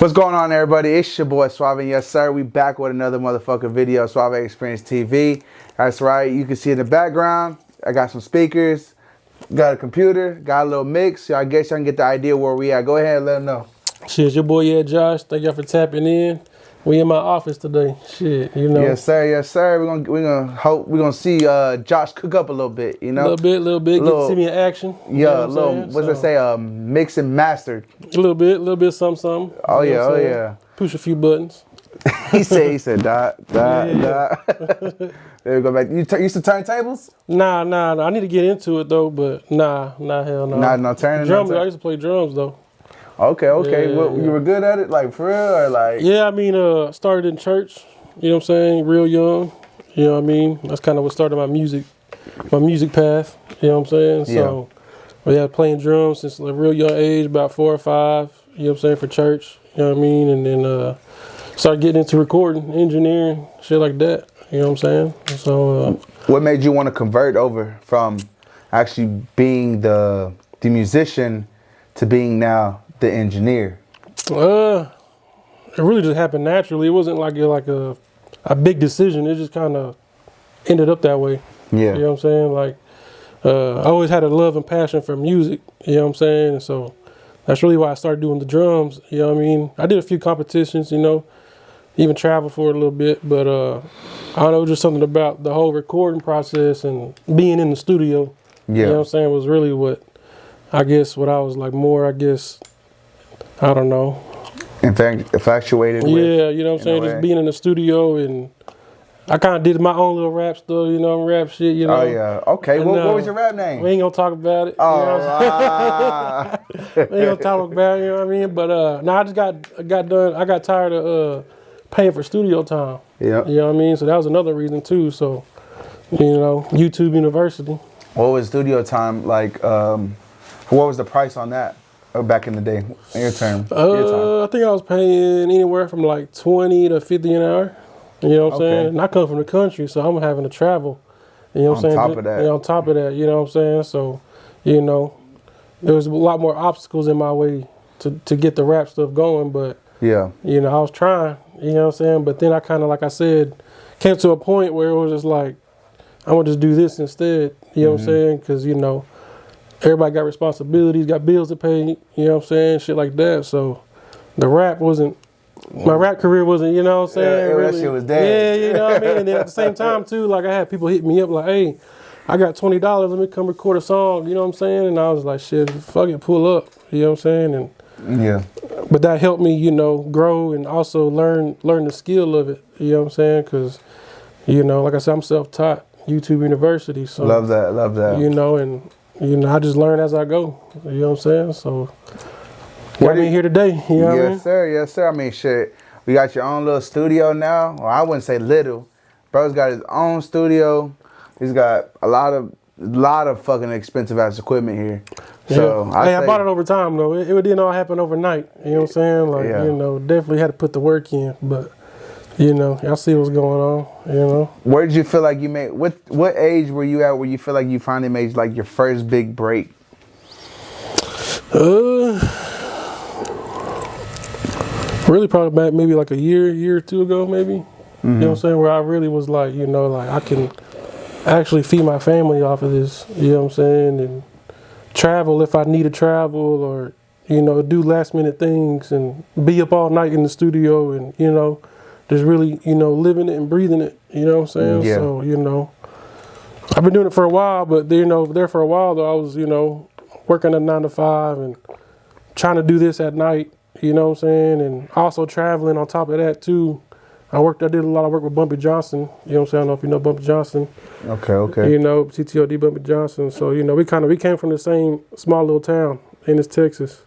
What's going on, everybody? It's your boy Suave, and yes sir, we back with another motherfucking video, Suave Experience TV. That's right, you can see in the background, I got some speakers, got a computer, got a little mix, so I guess y'all can get the idea where we at. Go ahead and let them know. Shit, your boy, Josh. Thank y'all for tapping in. We in my office today. Shit, you know. Yes sir, yes sir. We're gonna see Josh cook up a little bit, you know. Little bit. Get to see me in action. Yeah, a little. What's it say? Mix and mastered. A little bit, something. Oh yeah. Push a few buttons. he said, dot. There we go back. You used to turntables? Nah. I need to get into it though, but hell no. No turning. Drums. I used to play drums though. Okay. Yeah. You were good at it, like for real, or like? Yeah, I mean, started in church. You know what I'm saying? Real young. You know what I mean? That's kind of what started my music path. You know what I'm saying? Yeah. So, playing drums since a real young age, about 4 or 5. You know what I'm saying? For church. You know what I mean? And then started getting into recording, engineering, shit like that. You know what I'm saying? So, what made you want to convert over from actually being the musician to being now the engineer? It really just happened naturally. It wasn't like a big decision. It just kind of ended up that way. Yeah. You know what I'm saying? Like, I always had a love and passion for music. You know what I'm saying? And so that's really why I started doing the drums. You know what I mean? I did a few competitions, you know, even traveled for it a little bit. But I don't know, just something about the whole recording process and being in the studio. Yeah. You know what I'm saying? Was really what I was like more, I don't know. Infatuated with. Yeah, you know what I'm saying? Just being in the studio, and I kind of did my own little rap stuff, you know, rap shit, you know. Oh, yeah. Okay, what was your rap name? We ain't gonna talk about it. Oh, we ain't gonna talk about it, you know what I mean? But, I just got done. I got tired of paying for studio time. Yeah. You know what I mean? So that was another reason, too. So, you know, YouTube University. What was studio time like? What was the price on that? Back in the day, your time. I think I was paying anywhere from like 20 to 50 an hour. You know what I'm saying? And I come from the country, so I'm having to travel. You know what I'm saying? On top of that. Yeah, on top of that, you know what I'm saying? So, you know, there was a lot more obstacles in my way to get the rap stuff going, but, yeah, you know, I was trying, you know what I'm saying? But then I kind of, like I said, came to a point where it was just like, I want to just do this instead, you know what I'm saying? Because, you know, everybody got responsibilities, got bills to pay, you know what I'm saying? Shit like that. So the rap wasn't, my rap career wasn't, you know what I'm saying? Yeah, really, that shit was dead. Yeah, you know what I mean? And then at the same time, too, like I had people hit me up like, hey, I got $20, let me come record a song, you know what I'm saying? And I was like, shit, fuck it, pull up, you know what I'm saying? And yeah. But that helped me, you know, grow and also learn the skill of it, you know what I'm saying? Because, you know, like I said, I'm self-taught, YouTube University. So Love that. You know, and you know, I just learn as I go. You know what I'm saying? So, got me here today. You know what I mean? Yes, sir. I mean, shit. We got your own little studio now. Well, I wouldn't say little. Bro's got his own studio. He's got a lot of fucking expensive ass equipment here. So I bought it over time though. It didn't all happen overnight. You know what I'm saying? Like, you know, definitely had to put the work in. But you know, y'all see what's going on, you know. Where did you feel like you made, what age were you at where you feel like you finally made like your first big break? Really probably back maybe like a year or two ago maybe. You know what I'm saying? Where I really was like, you know, like I can actually feed my family off of this, you know what I'm saying? And travel if I need to travel, or, you know, do last minute things and be up all night in the studio and, you know, just really, you know, living it and breathing it, you know what I'm saying? Yeah. So, you know, I've been doing it for a while, but, you know, there for a while, though, I was, you know, working a 9 to 5 and trying to do this at night, you know what I'm saying? And also traveling on top of that, too. I did a lot of work with Bumpy Johnson, you know what I'm saying? I don't know if you know Bumpy Johnson. Okay. You know, TTOD Bumpy Johnson. So, you know, we came from the same small little town, Ennis, Texas.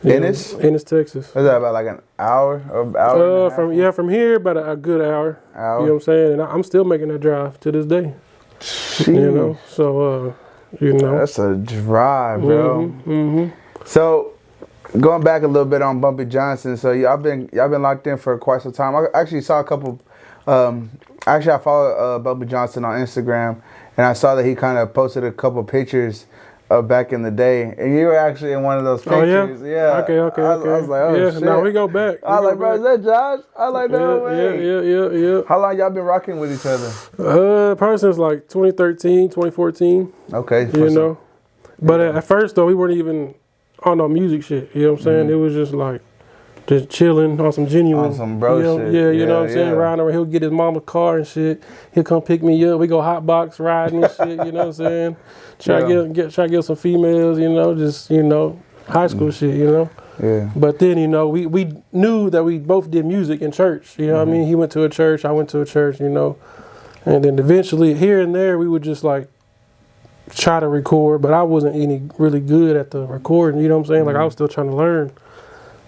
Ennis? Ennis, Texas. Is that about like an hour or hour? From here about a good hour. You know what I'm saying? And I'm still making that drive to this day. Jeez. You know, so you know. That's a drive, bro. So going back a little bit on Bumpy Johnson, so y'all been locked in for quite some time. I actually saw a couple. I follow Bumpy Johnson on Instagram, and I saw that he kind of posted a couple pictures back in the day, and you were actually in one of those pictures. Oh, yeah? Yeah. Okay. I was like, oh yeah, shit. no, we go back. I was like, bro, is that Josh? I was like, no way. Yeah. How long y'all been rocking with each other? Probably since like 2013, 2014. Okay. You know, but at first though, we weren't even on no music shit. You know what I'm saying? It was just like just chilling on some genuine, on some bro shit. Yeah, you know what I'm saying? Riding around, he'll get his mama's car and shit. He'll come pick me up. We go hot box riding and shit. You know what I'm saying? Try to get some females. You know, just high school shit. You know. Yeah. But then we knew that we both did music in church. You know what I mean? He went to a church, I went to a church. You know, and then eventually here and there we would just like try to record, but I wasn't any really good at the recording. You know what I'm saying? Like I was still trying to learn.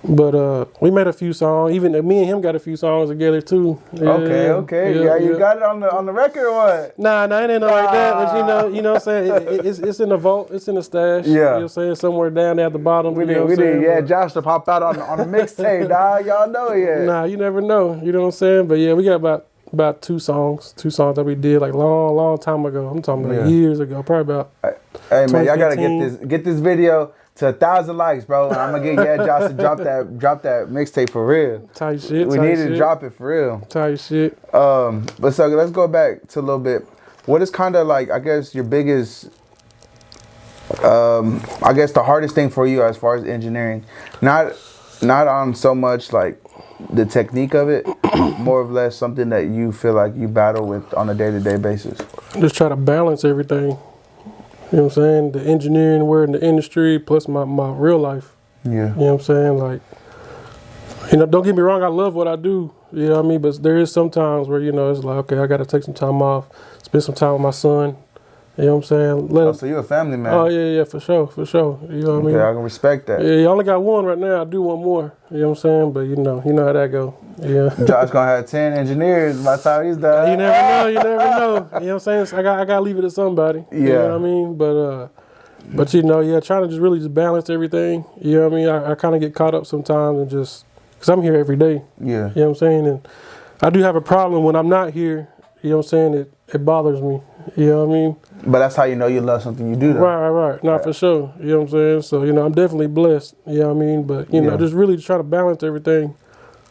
But we made a few songs. Even me and him got a few songs together too. Okay. Yeah, you got it on the record or what? Nah, it ain't nothing like that. But you know what I'm saying? It's in the vault. It's in the stash. Yeah. You know what I'm saying? Somewhere down there at the bottom. We did. Yeah, Josh to pop out on the mixtape, dog. Y'all know it yet. Nah, you never know. You know what I'm saying? But yeah, we got about two songs that we did like long time ago. I'm talking about years ago, probably about. Hey man, y'all gotta get this video to 1,000 likes, bro. And I'm gonna get Josh to drop that mixtape for real. Tight shit. We need to drop it for real. Tight shit. But so let's go back to a little bit. What is kind of like, I guess, your biggest, I guess the hardest thing for you as far as engineering? Not on so much like the technique of it, more or less something that you feel like you battle with on a day-to-day basis. Just try to balance everything. You know what I'm saying? The engineering, we're in the industry, plus my real life. Yeah. You know what I'm saying? Like, don't get me wrong, I love what I do. You know what I mean? But there is some times where, it's like, okay, I got to take some time off, spend some time with my son. You know what I'm saying? So you're a family man. Oh, yeah, for sure. You know what I mean? Yeah, I can respect that. Yeah, you only got one right now. I do one more. You know what I'm saying? But you know how that go. Yeah. Josh gonna have 10 engineers by the time he's done. You never know. You know what I'm saying? So I got to leave it to somebody. Yeah. You know what I mean? But trying to really balance everything. You know what I mean? I kind of get caught up sometimes and just, because I'm here every day. Yeah. You know what I'm saying? And I do have a problem when I'm not here. You know what I'm saying? It bothers me. You know what I mean? But that's how you know you love something you do, though. Right. Not for sure. You know what I'm saying? So, I'm definitely blessed. You know what I mean? But, just really try to balance everything.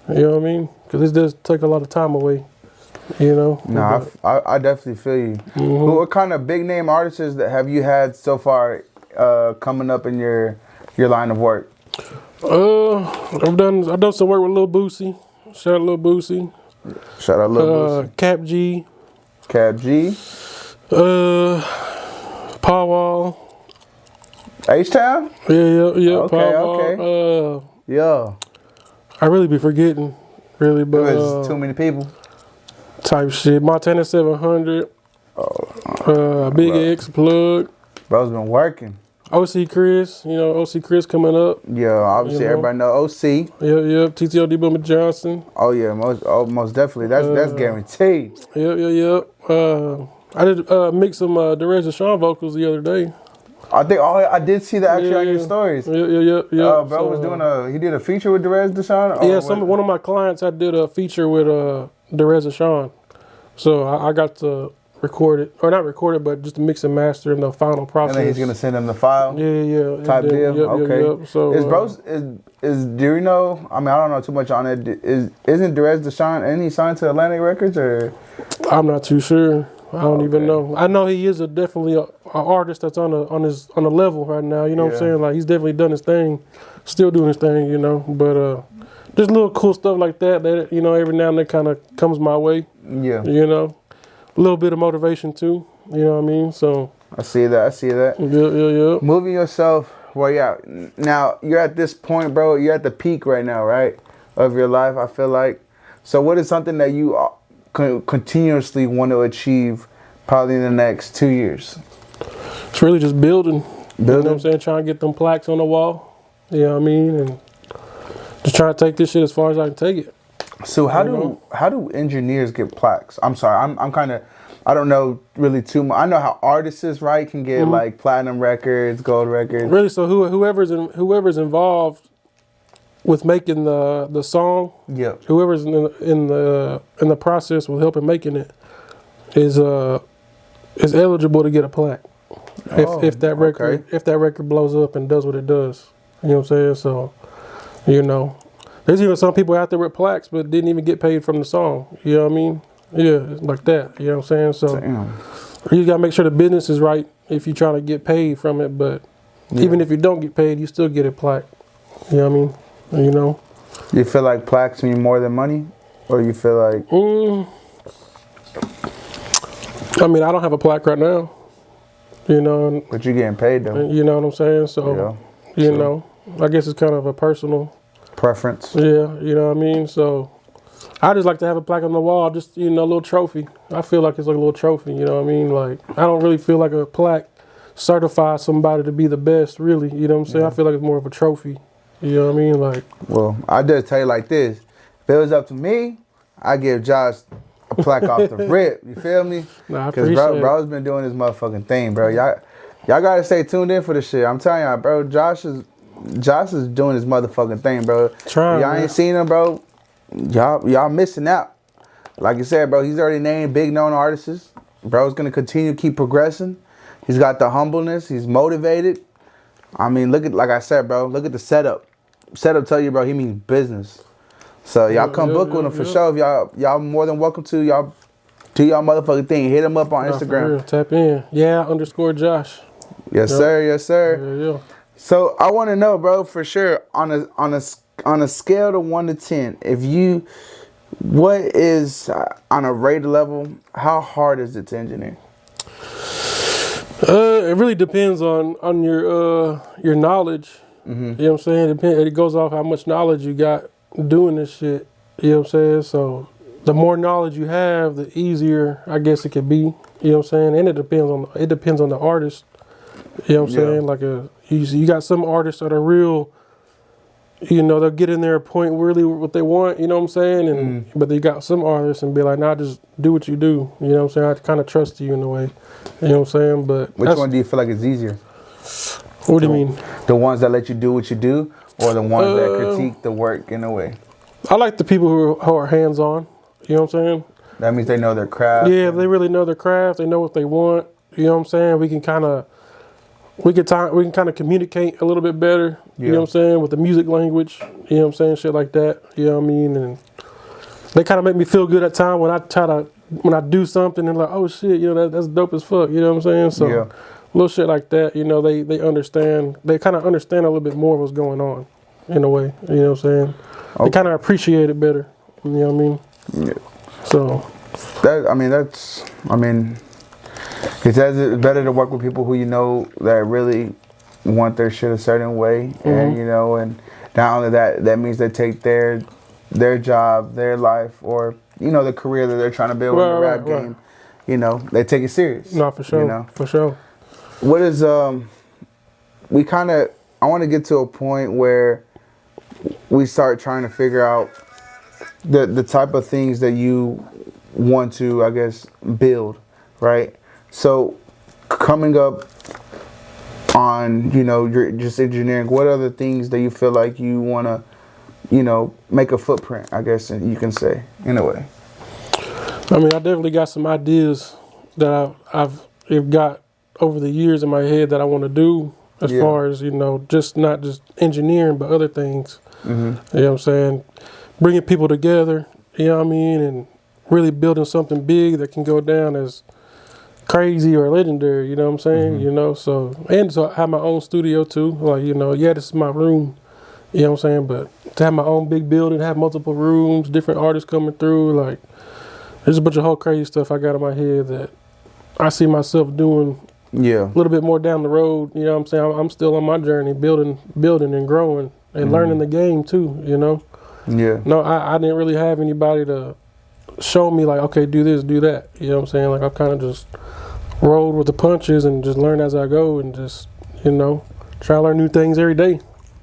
You know what I mean? Because it does take a lot of time away. You know? No, I definitely feel you. What kind of big name artists that have you had so far coming up in your line of work? I've done some work with Lil Boosie. Shout out Lil Boosie. Shout out Lil Boosie. Cap G. Paul Wall. H-Town? Yeah. Okay, Paul Wall. Yeah. I really be forgetting, really, but There's too many people. Type shit. Montana 700. Big X Plug. Bro's been working. OC Chris, OC Chris coming up. Yeah, obviously everybody know OC. Yep. TTOD Boomer Johnson. Oh yeah, most definitely. That's guaranteed. Yep. I did mix some Derez Deshawn vocals the other day. I think I did see that actually on your stories. Yeah. Bro was he did a feature with Derez Deshawn? Yeah, one of my clients, I did a feature with Derez Deshawn. So I got to record it, or not record it, but just to mix and master in the final process. And then he's gonna send him the file. Yeah. Type deal. Okay. Yep. So do you know? I mean, I don't know too much on it. Isn't Derez Deshawn any signed to Atlantic Records or? I'm not too sure. I don't even know. I know he is definitely an artist that's on a level right now. You know what I'm saying? Like he's definitely done his thing, still doing his thing. But just little cool stuff like that every now and then kind of comes my way. Yeah. A little bit of motivation too. You know what I mean? So I see that. Yeah. Moving yourself where you at now. You're at this point, bro. You're at the peak right now, right, of your life. I feel like. So what is something that you continuously want to achieve probably in the next 2 years? It's really just building. You know what I'm saying? Trying to get them plaques on the wall. You know what I mean? And just trying to take this shit as far as I can take it. So how do engineers get plaques? I'm sorry, I'm kind of, I don't know really too much. I know how artists, right, can get like platinum records, gold records. Really, so whoever's involved with making the song, whoever's in the process with helping making it is eligible to get a plaque. if that record blows up and does what it does. You know what I'm saying? So, you know, there's even some people out there with plaques but didn't even get paid from the song. You know what I mean? Yeah, like that. You know what I'm saying? So you gotta make sure the business is right if you're trying to get paid from it. But even if you don't get paid, you still get a plaque. You know what I mean? You know. You feel like plaques mean more than money, or you feel like? I mean, I don't have a plaque right now. You know. But you're getting paid though. You know what I'm saying? So you know, I guess it's kind of a personal preference. Yeah, you know what I mean? So I just like to have a plaque on the wall, just, you know, a little trophy. I feel like it's like a little trophy, you know what I mean? Like, I don't really feel like a plaque certifies somebody to be the best, really. You know what I'm saying? I feel like it's more of a trophy. You know what I mean? Like, well, I just tell you like this. If it was up to me, I'd give Josh a plaque off the rip. You feel me? Nah, I appreciate it. Bro's been doing this motherfucking thing, bro. Y'all gotta stay tuned in for this shit. I'm telling y'all, bro, Josh is doing his motherfucking thing, bro. Y'all ain't seen him, bro. Y'all missing out. Like you said, bro, he's already named big known artists. Bro's gonna continue to keep progressing. He's got the humbleness. He's motivated. I mean, look at, like I said, bro, look at the setup. Setup tell you, bro, he means business. So y'all come book with him for sure. If y'all more than welcome to. Y'all do y'all motherfucking thing. Hit him up on Instagram. Tap in. _Josh. Yes, sir. Yes, sir. Yeah. So I want to know, bro, for sure, on a scale of 1 to 10, what is on a rated level? How hard is it to engineer? It really depends on your knowledge. You know what I'm saying? It goes off how much knowledge you got doing this shit. You know what I'm saying? So the more knowledge you have, the easier I guess it could be. You know what I'm saying? And it depends on the artist. You know what I'm saying? Like you got some artists that are real, you know, they'll get in there a point really what they want, you know what I'm saying? And but they got some artists and be like, nah, just do what you do. You know what I'm saying? I kind of trust you in a way. You know what I'm saying? But which one do you feel like is easier? What do you mean? The ones that let you do what you do, or the ones that critique the work in a way? I like the people who are hands-on. You know what I'm saying? That means they know their craft. Yeah, they really know their craft. They know what they want. You know what I'm saying? We can kind of communicate a little bit better. You know what I'm saying? With the music language. You know what I'm saying? Shit like that. You know what I mean? And they kind of make me feel good at times when I do something and like, oh shit, you know, that's dope as fuck. You know what I'm saying? So little shit like that, you know, they understand. They kind of understand a little bit more what's going on in a way. You know what I'm saying? They kind of appreciate it better. You know what I mean? Yeah. So it says it's better to work with people who you know that really want their shit a certain way, and you know, and not only that means they take their job, their life, or you know, the career that they're trying to build in the rap game. You know, they take it serious. No, for sure. You know? For sure. What is I want to get to a point where we start trying to figure out the type of things that you want to, I guess, build, right? So coming up on, you know, you're just engineering, what other things that you feel like you want to, you know, make a footprint, I guess you can say, in a way? I mean, I definitely got some ideas that I've got over the years in my head that I want to do as far as, you know, not just engineering, but other things. You know what I'm saying? Bringing people together, you know what I mean? And really building something big that can go down as crazy or legendary, you know what I'm saying? You know, so I have my own studio too. Like, you know, this is my room, you know what I'm saying? But to have my own big building, have multiple rooms, different artists coming through, like, there's a bunch of whole crazy stuff I got in my head that I see myself doing a little bit more down the road. You know what I'm saying? I'm still on my journey, building and growing and learning the game too, you know? Yeah. No, I didn't really have anybody to show me like, okay, do this, do that. You know what I'm saying? Like, I've kind of just rolled with the punches and just learn as I go and just, you know, try to learn new things every day.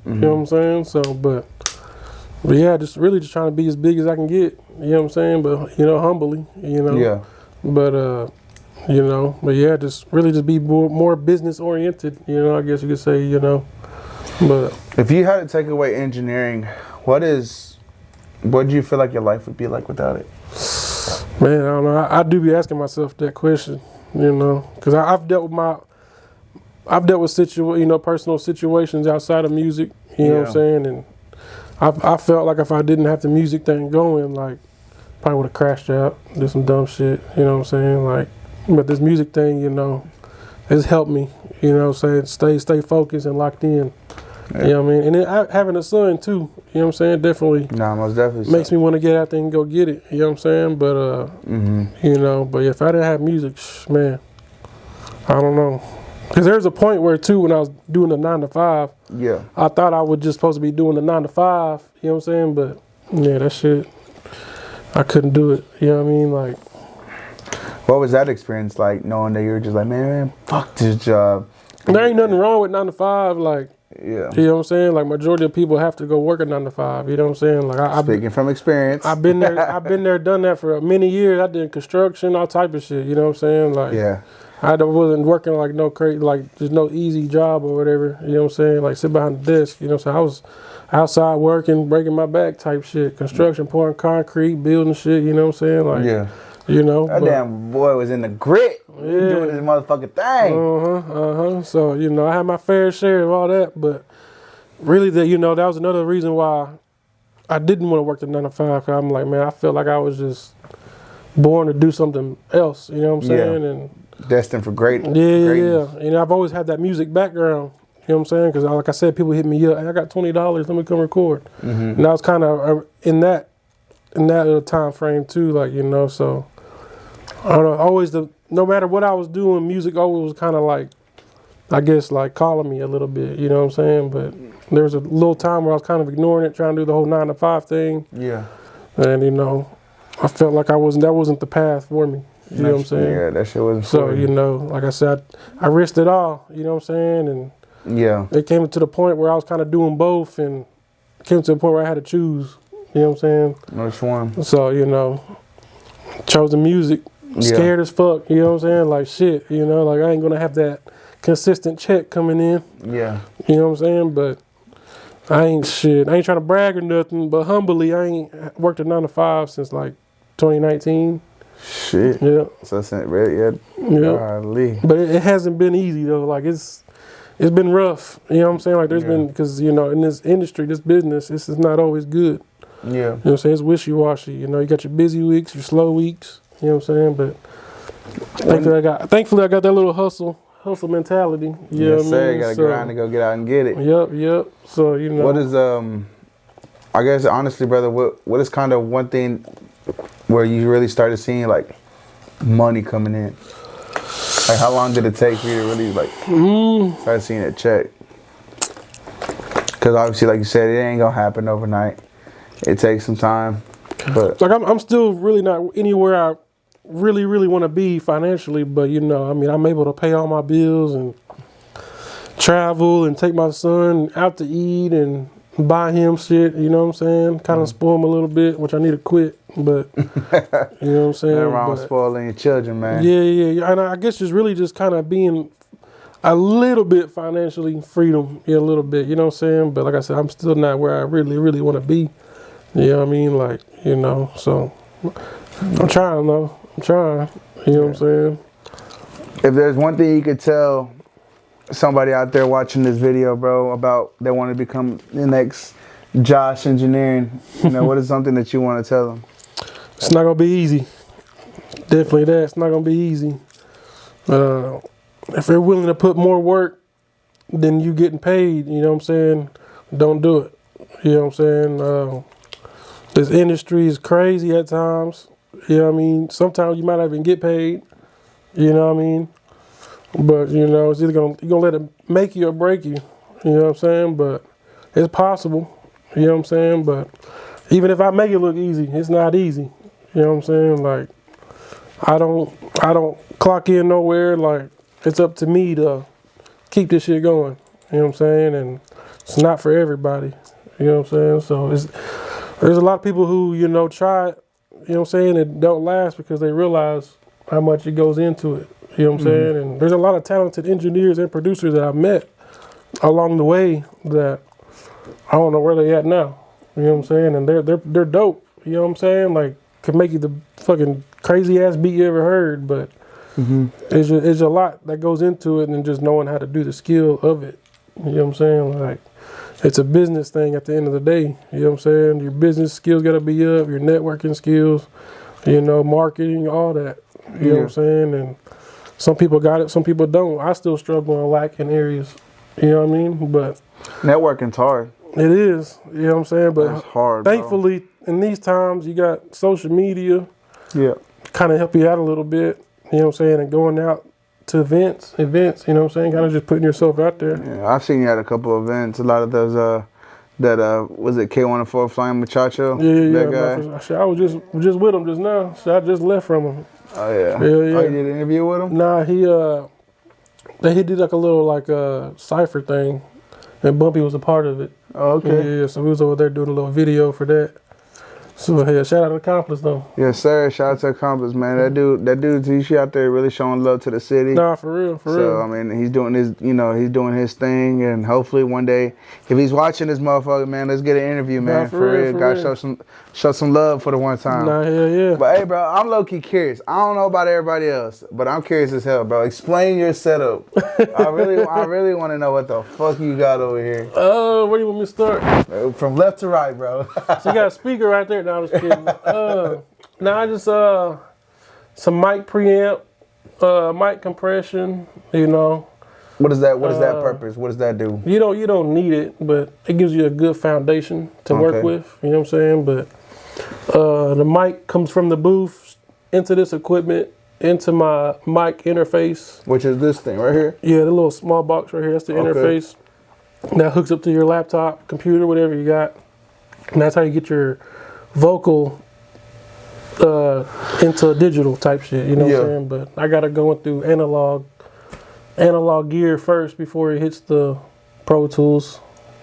You know what I'm saying? So, but yeah, just trying to be as big as I can get. You know what I'm saying? But, you know, humbly, you know. Yeah. But, you know, just be more business oriented, you know, I guess you could say, you know. But if you had to take away engineering, what do you feel like your life would be like without it? Man, I don't know. I do be asking myself that question, you know, because I've dealt with I've dealt with personal situations outside of music. You know what I'm saying? And I felt like if I didn't have the music thing going, like probably would have crashed out, did some dumb shit. You know what I'm saying? Like, but this music thing, has helped me. You know what I'm saying? Stay focused and locked in. Yeah. You know what I mean? And then having a son too, you know what I'm saying? Definitely. Nah, most definitely. Makes me want to get out there and go get it. You know what I'm saying? But, but if I didn't have music, man, I don't know. Because there's a point where too, when I was doing the 9 to 5, I thought I was just supposed to be doing the 9 to 5, you know what I'm saying? But yeah, that shit, I couldn't do it. You know what I mean? Like, what was that experience like, knowing that you were just like, man, fuck this job? There ain't nothing wrong with 9 to 5, like, yeah. You know what I'm saying? Like, majority of people have to go work a 9 to 5. You know what I'm saying? Like, speaking from experience, I've been there, done that for many years. I did construction, all type of shit. You know what I'm saying? Like, yeah. I wasn't working like no crazy, like just no easy job or whatever. You know what I'm saying? Like sit behind the desk. You know what I'm saying? I was outside working, breaking my back type shit. Construction, pouring concrete, building shit. You know what I'm saying? Like, that damn boy was in the grit. Doing his motherfucking thing. So, I had my fair share of all that, but really that was another reason why I didn't want to work the 9 to 5. Cause I'm like, man, I felt like I was just born to do something else. You know what I'm saying? And destined for greatness. Yeah. And I've always had that music background. You know what I'm saying? Because like I said, people hit me up. Hey, I got $20. Let me come record. And I was kind of in that little time frame too. Like so I don't know. Always no matter what I was doing, music always was kind of like, I guess, like calling me a little bit. You know what I'm saying? But there was a little time where I was kind of ignoring it, trying to do the whole 9 to 5 thing. Yeah. And I felt like that wasn't the path for me. You know what I'm saying? Yeah, that shit wasn't so, like I said, I risked it all, you know what I'm saying? And it came to the point where I was kind of doing both and it came to the point where I had to choose, you know what I'm saying? Which one? So, chose the music, scared as fuck, you know what I'm saying? Like shit, like I ain't gonna have that consistent check coming in. Yeah. You know what I'm saying? But I ain't trying to brag or nothing, but humbly, I ain't worked a 9 to 5 since like 2019. Shit. Yeah. So it's really, golly. But it hasn't been easy though. Like it's been rough. You know what I'm saying? Like there's been, because in this industry, this business, this is not always good. Yeah. You know what I'm saying? It's wishy-washy. You got your busy weeks, your slow weeks. You know what I'm saying? But thankfully I got that little hustle mentality. You know what I mean? You gotta grind to go get out and get it. Yep. So what is I guess honestly, brother, what is kind of one thing where you really started seeing like money coming in? Like how long did it take for you to really like start seeing a check? Because obviously, like you said, it ain't gonna happen overnight. It takes some time. But like I'm still really not anywhere I really want to be financially, but I'm able to pay all my bills and travel and take my son out to eat and buy him shit, you know what I'm saying? Kind of spoil him a little bit, which I need to quit, but you know what I'm saying? Nothing wrong with spoiling your children, man. Yeah. And I guess just kind of being a little bit financially freedom, a little bit, you know what I'm saying? But like I said, I'm still not where I really want to be. You know what I mean? Like, so I'm trying though. You know what I'm saying? If there's one thing you could tell somebody out there watching this video, bro, about they want to become the next Josh Engineering, what is something that you want to tell them? It's not gonna be easy. Definitely that. It's not gonna be easy. If they're willing to put more work than you getting paid, you know what I'm saying, don't do it. You know what I'm saying? This industry is crazy at times. You know what I mean? Sometimes you might not even get paid. You know what I mean? But, it's either you're gonna let it make you or break you. You know what I'm saying? But it's possible. You know what I'm saying? But even if I make it look easy, it's not easy. You know what I'm saying? Like, I don't clock in nowhere. Like, it's up to me to keep this shit going. You know what I'm saying? And it's not for everybody. You know what I'm saying? So there's a lot of people who, try it, you know what I'm saying, it don't last because they realize how much it goes into it. You know what I'm saying? And there's a lot of talented engineers and producers that I've met along the way that I don't know where they at now. You know what I'm saying? And they're dope. You know what I'm saying? Like, could make you the fucking crazy ass beat you ever heard, but It's a lot that goes into it, and just knowing how to do the skill of it. You know what I'm saying? Like, it's a business thing at the end of the day. You know what I'm saying? Your business skills got to be up, your networking skills, you know, marketing, all that. You know what I'm saying? And some people got it, some people don't. I still struggle and lack in areas. You know what I mean? But networking's hard. It is. You know what I'm saying? But it's hard, thankfully, in these times, you got social media. Yeah. Kind of help you out a little bit. You know what I'm saying? And going out to events, you know what I'm saying? Kind of just putting yourself out there. Yeah, I've seen you at a couple of events. A lot of those, was it K104 Flying Muchacho? Yeah. That guy? I was just with him just now. So I just left from him. Oh, yeah. Yeah. Oh, you did an interview with him? Nah, he did like a little cipher thing. And Bumpy was a part of it. Oh, okay. Yeah, so we was over there doing a little video for that. So yeah, shout out to Accomplice though. Yes, sir. Shout out to Accomplice, man. That dude, he's out there really showing love to the city. Nah, for real. So I mean, he's doing his thing, and hopefully one day, if he's watching this motherfucker, man, let's get an interview, man. Nah, for real. Gotta show some love for the one time. Nah, yeah. But hey, bro, I'm low key curious. I don't know about everybody else, but I'm curious as hell, bro. Explain your setup. I really want to know what the fuck you got over here. Where do you want me to start? From left to right, bro. So you got a speaker right there. No, I'm just kidding. Now I just some mic preamp, mic compression. You know. What is that? What is that purpose? What does that do? You don't need it, but it gives you a good foundation to work with. You know what I'm saying? But the mic comes from the booth into this equipment, into my mic interface. Which is this thing right here? Yeah, the little small box right here. That's the interface. That hooks up to your laptop, computer, whatever you got. And that's how you get your vocal into digital type shit. You know what I'm saying? But I got to go through analog gear first before it hits the Pro Tools.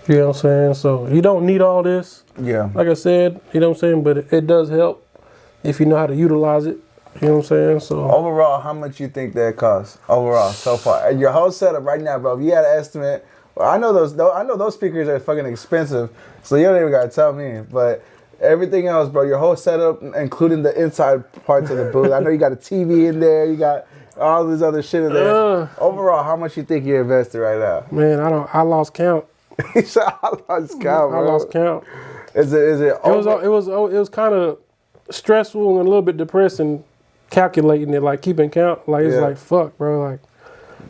You know what I'm saying? So you don't need all this. Yeah. Like I said, you know what I'm saying? But it does help if you know how to utilize it. You know what I'm saying? So overall, how much you think that costs? Overall, so far, your whole setup right now, bro. If you had an estimate, well, I know those speakers are fucking expensive, so you don't even gotta tell me. But everything else, bro, your whole setup, including the inside parts of the booth. I know you got a TV in there. You got all this other shit in there. Overall, how much you think you invested right now? Man, I lost count. He said I lost count, bro. I lost count. Is it? It was kind of stressful and a little bit depressing, calculating it, like keeping count. Like it's like fuck, bro. Like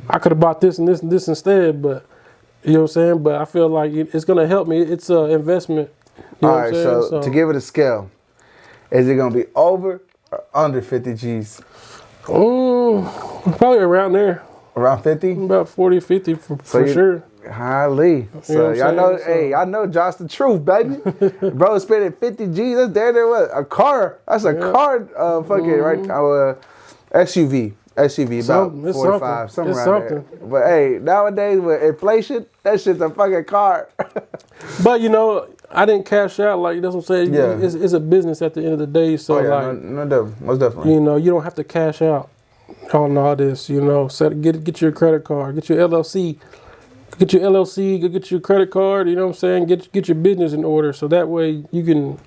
I could have bought this and this and this instead, but you know what I'm saying. But I feel like it's gonna help me. It's an investment. You know all right, so to give it a scale, is it gonna be over or under 50 G's? Probably around there. Around 50? About 40, 50 for sure. Highly. So y'all know, hey, y'all know Josh the truth, baby. Bro spending 50 G's, that's there what? A car. That's a car fucking right SUV. About 45, something around there. But hey, nowadays with inflation, that shit's a fucking car. But you know, I didn't cash out. Like that's what I'm saying. Yeah. It's a business at the end of the day. So most definitely. You know, you don't have to cash out on all this. You know, get your credit card, get your LLC, get your credit card. You know what I'm saying? Get your business in order, so that way you can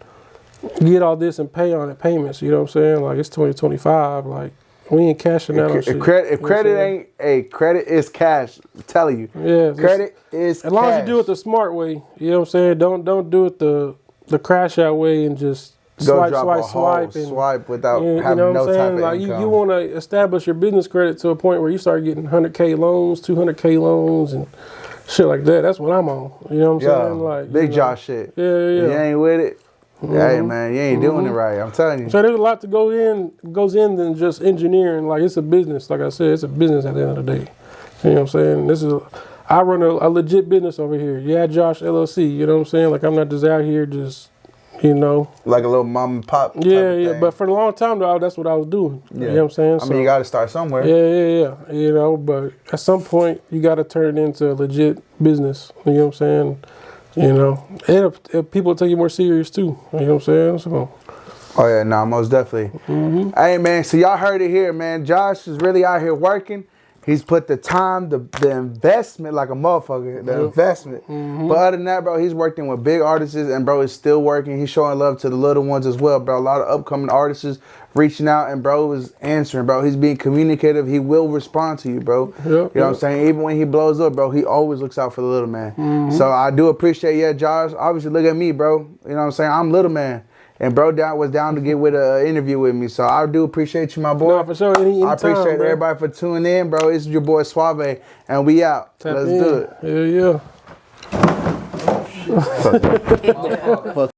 get all this and pay on it payments. You know what I'm saying? Like it's 2025. Like we ain't cashing out on shit. If credit is cash. I'm telling you. Yeah. Credit is cash. As long as you do it the smart way. You know what I'm saying? Don't do it the crash out way and just swipe without having no type of income. You want to establish your business credit to a point where you start getting 100K loans, 200K loans, and shit like that. That's what I'm on. You know what I'm saying? Like big Josh shit. Yeah. You ain't with it. Hey man, you ain't doing it right. I'm telling you. So there's a lot that goes in than just engineering. Like it's a business. Like I said, it's a business at the end of the day. You know what I'm saying? I run a legit business over here. Yeah, Josh LLC. You know what I'm saying? Like I'm not just out here just, you know, like a little mom and pop. Yeah. But for a long time though, that's what I was doing. Yeah. You know what I'm saying? I mean, you got to start somewhere. Yeah. You know, but at some point you got to turn it into a legit business. You know what I'm saying? You know, and people take you more serious too. You know what I'm saying? So. Oh yeah, nah, most definitely. Hey man, so y'all heard it here, man. Josh is really out here working. He's put the time, the investment like a motherfucker, the investment. But other than that, bro, he's working with big artists, and bro is still working. He's showing love to the little ones as well, bro. A lot of upcoming artists reaching out, and bro is answering, bro. He's being communicative. He will respond to you, bro. Yep, you know what I'm saying? Even when he blows up, bro, he always looks out for the little man. So I do appreciate Josh. Obviously, look at me, bro. You know what I'm saying? I'm little man. And bro was down to get with an interview with me. So I do appreciate you, my boy. No, for sure. I appreciate everybody for tuning in, bro. It's your boy Suave, and we out. Let's do it. Yeah.